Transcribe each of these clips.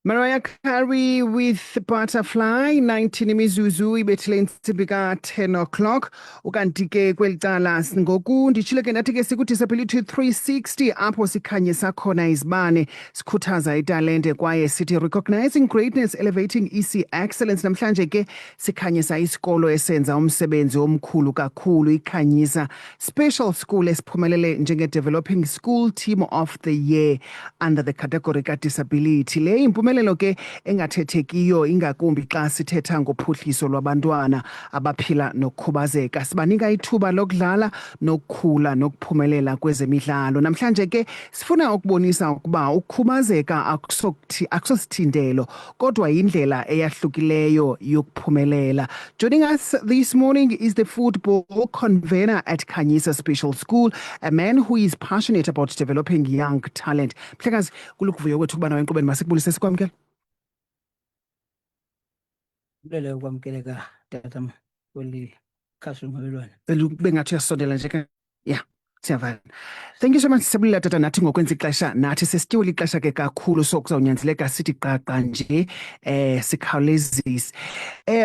Mariah Carey with Butterfly, 19 imizuzu ibethile intsimbi ka-10 o'clock. Ukanti ke kweli cala ngoku nditshile ke ndathi ke sikudisability 360 apho sikhanyisa khona izibane sikhuthaza italente kwaye sithi recognizing greatness elevating EC excellence. Namhlanje ke sikhanyisa isikolo esenza umsebenzi omkhulu kakhulu ikhanyisa special school esiphumelele njenge-developing school team of the year under the category ka-disability. Le impumelelo ke engathethekiyo ingakumbi xa sithetha ngophuhliso lwabantwana abaphila nokukhubazeka. Sibanika ithuba lokudlala nokukhula nokuphumelela kwezemidlalo. Namhlanje ke sifuna ukubonisa ukuba ukukhubazeka akusosithindelo kodwa yindlela eyahlukileyo yokuphumelela. Joining us this morning is the football convener at Khanyisa Special School, a man who is passionate about developing young talent. Mhlekazi kulukuvuyo kwethu kuba nawe enkqubeni masikubulise sikwamkela. Lele ukwamkeleka tatam kweli khasi ngabelwana. Bengathi uyasondela nje ke. Yeah. Siyavana. Thank you so much Sibulile tata nathi ngokwenza ixesha nathi sesityiwile ixesha ke kakhulu sokuzawunyanzeleka sithi qaqa nje sikhawulezise.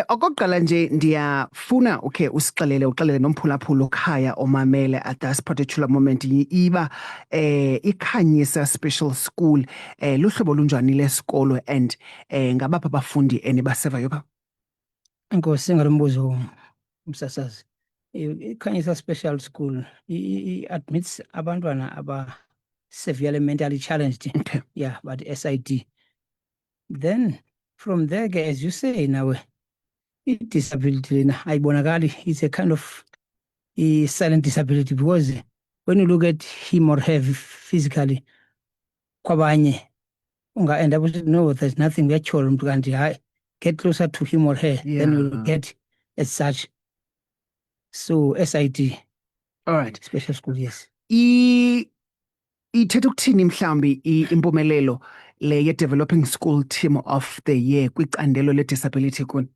Okokuqala nje ndiyafuna uxelele nomphulaphula okhaya omamele at this particular moment iba ikhanyisa special school luhlobo lunjani lesikolo and ngabapha abafundi enibasevayo pha? Enkosi ngalombuzo umsasazi. Ikhanyisa Special School admits abantwana aba severely mentally challenged. Okay. Yeah, but SID. Then from there, as you say now, disability ayibonakali it's a kind of silent disability because when you look at him or her physically, kwabanye unga end up with no, there's nothing virtual. Get closer to him or her, then you'll get as such. So SID. All right. Special school, yes. Ithetha ukuthini mhlambi impumelelo le ye-developing school team of the year kwicandelo le-disability kun?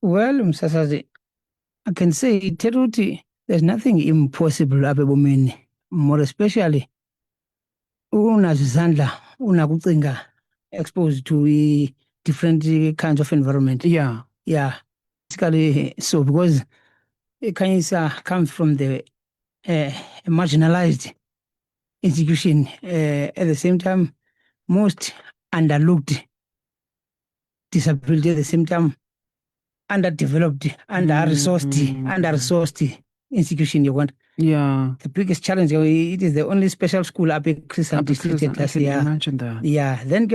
Well, msasazi, I can say ithetha ukuthi there's nothing impossible apha ebomini, more especially unazo izandla unakucinga exposed to different kinds of environment. Yeah. Yeah. Basically, so because Khanyisa comes from the marginalized institution, at the same time, most underlooked disability, at the same time, underdeveloped, under-resourced institution you want. Yeah. The biggest challenge, it is the only special school up in Christian district last year. Imagine that. Yeah. Then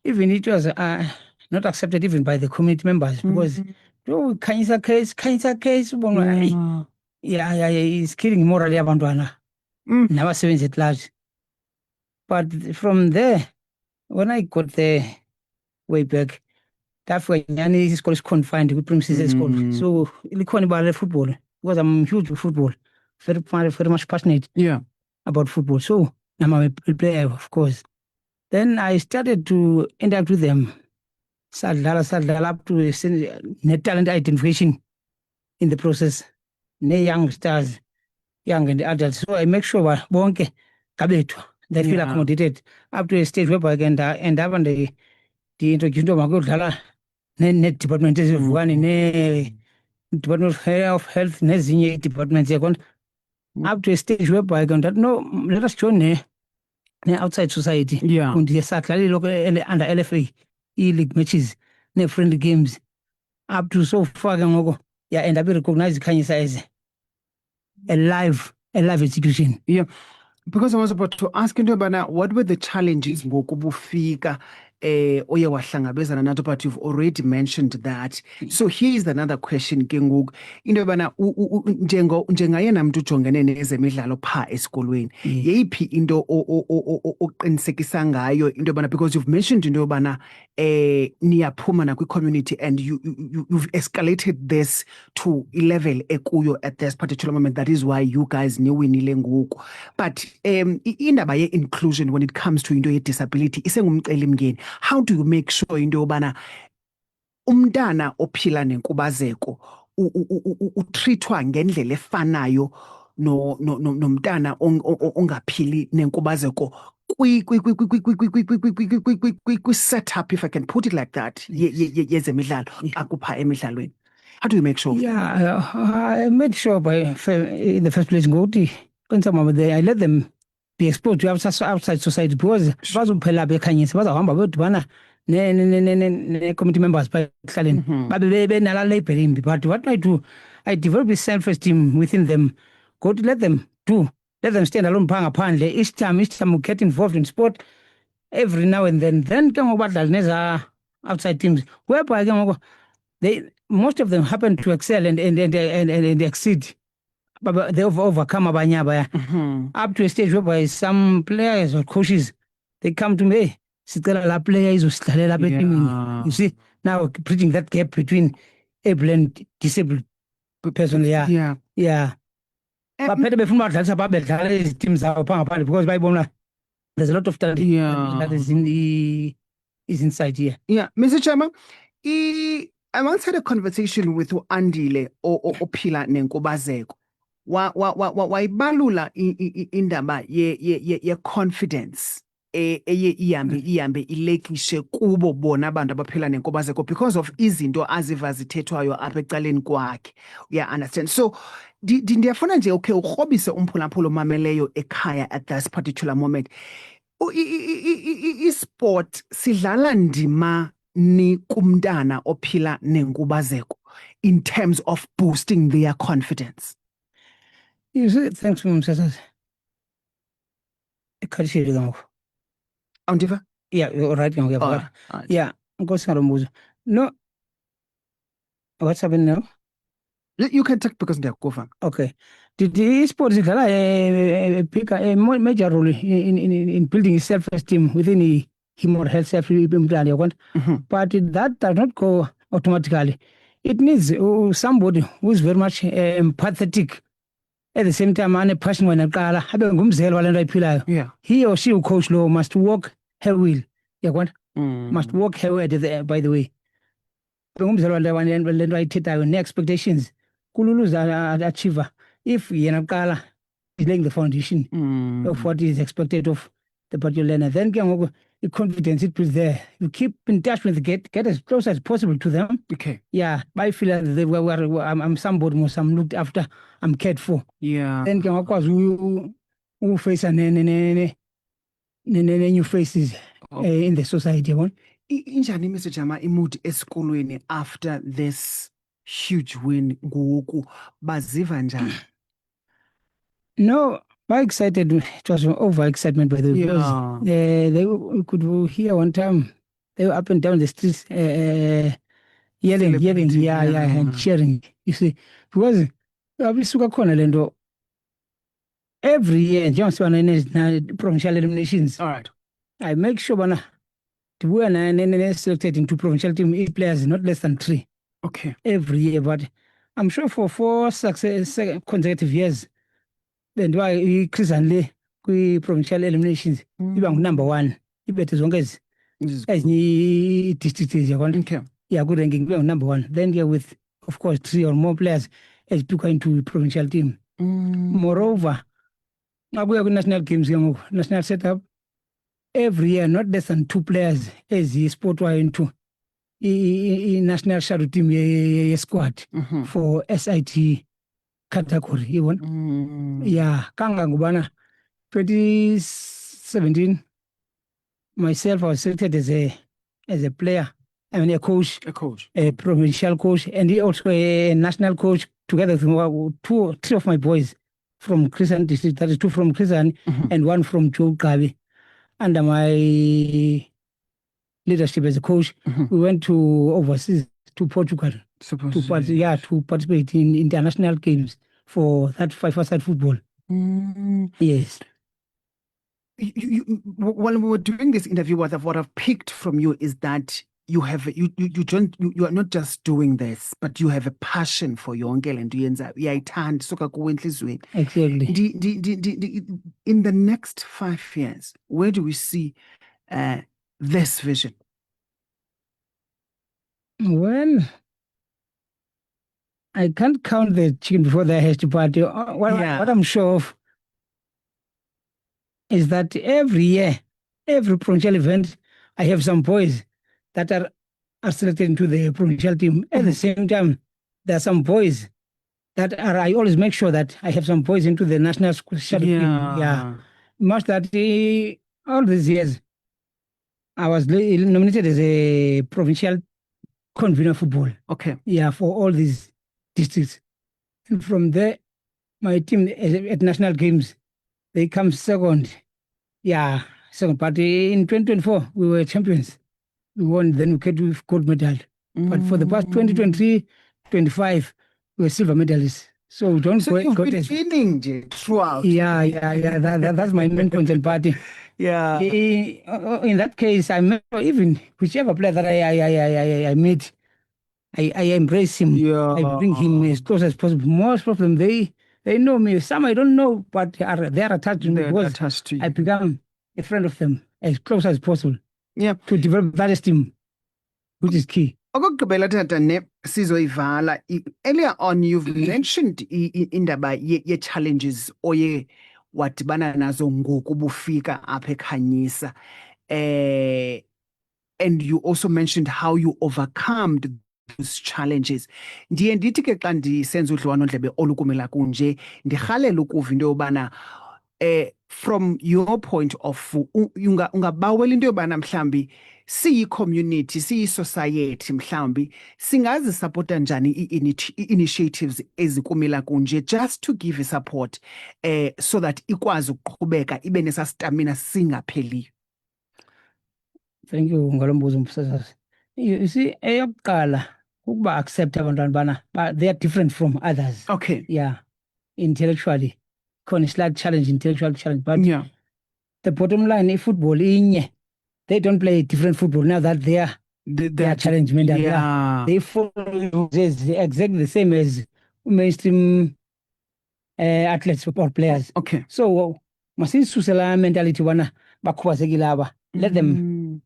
even it was not accepted even by the community members because Khanyisa case, yeah, it's killing morally abantwana. Nabasebenzi at large. But from there, when I got there way back, that's when this school is confined with premises school. So likhona about football because I'm huge with football, very much passionate. Yeah. About football. So I'm a player, of course. Then I started to interact with them. Sadala up to net talent identification in the process. Ne young stars, young and adults. So I make sure bonke kabethu they feel accommodated up to a stage where I can end up on the introduction to makudlala ne department ezivukani ne department of health nezinye departments yakona up to a stage where I can no let us join ne outside society. Yeah. Kundi sadlala lokho under LFA league matches ne friendly games up to so far ngoko and I be recognized Khanyisa as a live institution. Yeah. Because I was about to ask you about what were the challenges ngokubufika oye wahlangabezana nato, but you've already mentioned that. So here's another question ke ngoku, into yobana njengayena mntu ujongene nezemidlalo phaa esikolweni, yeyiphi into oqinisekisa ngayo into yobana, because you've mentioned into yobana niyaphuma nakwi-community and you've escalated this to i-level ekuyo at this particular moment, that is why you guys niwinile ngoku. But indaba ye-inclusion when it comes to into ye-disability isengumcelimngeni. How do you make sure into yobana umntana ophila nenkubazeko utrithwa ngendlela efanayo nomntana ongaphili nenkubazeko kwi-setup, if I can put it like that, yezemidlalo akupha emidlalweni? How do you make sure? Yeah, I made sure in the first place, when some of I let them be exposed to outside society, because bazophela bekhanyisa bazahamba bodibana ne-committee members babe benala label imbi. But what I do, I develop a self-esteem within them. Let them stand alone ngaphandle. Each time we get involved in sport every now and then ke ngoku badlala neza outside teams, whereby ke ngoku most of them happen to excel and exceed. But they overcome abanye abaya up to a stage whereby some players or coaches, they come to me, hey, sicela la player izosidlalela apha etimini. You see, now bridging that gap between able and disabled person. Yeah. Baphethe befuna badlalisa babedlala iziteam zabo phaa ngaphandle, because bayibona there's a lot of talent that is inside here. Yeah, Mr. Chairman, I once had a conversation with Andile ophila nenkubazeko. Wayibalula indaba ye-confidence ihambe ilekishe kubo bona abantu abaphila nenkubazeko because of izinto aziva zithethwayo apha ecaleni kwakhe. Yeah, understand. So ndiyafuna nje urhobise umphulaphula omameleyo ekhaya at this particular moment. I-sport sidlala ndima ni kumntana ophila nenkubazeko in terms of boosting their confidence? You see, thanks for Msasazi. Ekhalishile ke ngoku. Awundiva? Yeah, you're right. Yeah, Nkosi Ngalombuzo. No. What's happening now? You can talk because ndiyakuva. Okay. The sport idlala a major role in building self-esteem within him or herself, but that does not go automatically. It needs somebody who is very much empathetic. At the same time, and a person when he or she who coach law must walk her wheel. Must walk her way, by the way. Expectations. Kululu's an achiever. If Yanakala is laying the foundation of what is expected of the particular learner, then the confidence it was there. You keep in touch with get as close as possible to them. Okay. Yeah, I feel that I'm somebody who I'm looked after, I'm cared for. Yeah. Then of course who face new faces in the society. Injani Mr. Chama imudi esikolweni after this huge win ngoku baziva njani? No, by excited. It was over excitement by the way. Yeah. They could hear one time they were up and down the streets yelling, and cheering. You see, because abisuka khona lento every year njengoba provincial eliminations. All right. I make sure bana we are selected into provincial team 8 players, not less than 3. Okay. Every year, but I'm sure for 4 consecutive years, then why Chris and Lee provincial eliminations, number 1. You better as long as districts, okay. Yeah, good ranking, number 1. Then you're with, of course, 3 or more players as to go into provincial team. Moreover, now we have national games, national setup. Every year, not less than 2 players as the sport were into national shadow team squad for SIT category. Yeah, Kanga Ngubana 2017. Myself, I was selected as a player. I mean a coach, a provincial coach, and he also a national coach together with 3 of my boys from Christian district. That is 2 from Christian and 1 from Joe Kavi. Under my leadership as a coach, we went to overseas to Portugal to participate in international games for that five-a-side football. Yes. While we were doing this interview, what I've picked from you is that you are not just doing this, but you have a passion for yonke le nto uyenzayo. Uyayithanda suka kuwe enhlizweni. Exactly. In the next 5 years, where do we see this vision? Well, I can't count the chicken before the hatched, but what I'm sure of is that every year, every provincial event, I have some boys that are selected into the provincial team. At the same time, there are some boys that are, I always make sure that I have some boys into the national school team. Yeah. Much that all these years, I was nominated as a provincial convener football. Okay. Yeah, for all these districts. And from there, my team at national games, they come second. Yeah, second. But in 2024, we were champions. We won, then we came with gold medal. But for the past 2023, 25, we were silver medalists. So we don't you've been winning throughout. Yeah. That's my main concern party. Yeah. In that case, I remember even whichever player that I meet, I embrace him. Yeah. I bring him as close as possible. Most of them, they know me. Some I don't know, but they are attached to me because I become a friend of them as close as possible. Yeah. To develop that esteem, which is key. Okokugqibela tata ne sizoyivala. Earlier on, you've mentioned indaba ye-challenges oye wadibana nazo ngoku bufika apha eKhanyisa. And you also mentioned how you overcome those challenges. Ndiye ndithi ke xa ndisenza udliwano-ndlebe olukumela kunje ndirhalela ukuva into yobana from your point of view ungabawela into yobana mhlambi siyi-community, siyi-society mhlambi singazisapota njani i-initiatives ezikumila kunje just to give support so that ikwazi ukuqhubeka ibe nesastamina singapheliyo. Thank you ngalo mbuzo msasazi. You see, eyokuqala ukuba accept abantwana bana but they are different from others. Okay. Yeah, intellectually. Khona slight challenge, intellectual challenge, but the bottom line in football inye, they don't play different football now that they are challenge mental. Yeah. They follow exactly the same as mainstream athletes, football players. Okay. So masisusela mentality wana bakhubazekile aba. Let them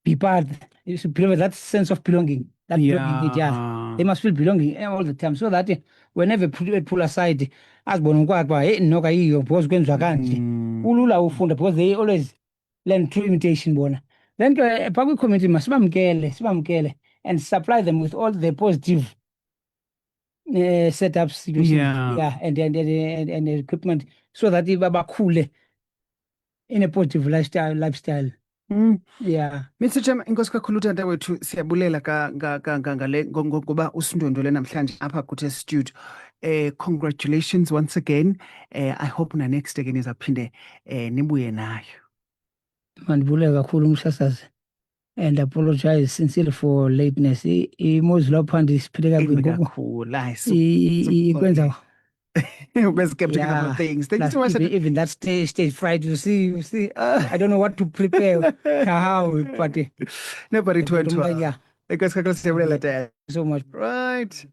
be part. You should build that sense of belonging. That belonging, they must feel belonging all the time, so that whenever pull aside, as bonungwa, noka iyo, because kwenza kanje, ulula ufunda, because they always learn through imitation bona. Then public community must sibamkele, and supply them with all the positive setups, and equipment, so that they bakhule in a positive lifestyle. Yeah. Mr. Chairman, inkosi kakhulu tata wethu siyabulela ngale ngoba usindwendwele namhlanje apha kuthi studio. Congratulations once again. I hope na next again izaphinde nibuye nayo. Mandibulela kakhulu umsasazi. And apologize sincerely for lateness. Imozulu laphanda isiphile kakhulu. Ikwenza We're skeptical about things. Thank you so much. Even that stage fright, you see, I don't know what to prepare. How, but nobody to it. Yeah. Because so much. So much. Right.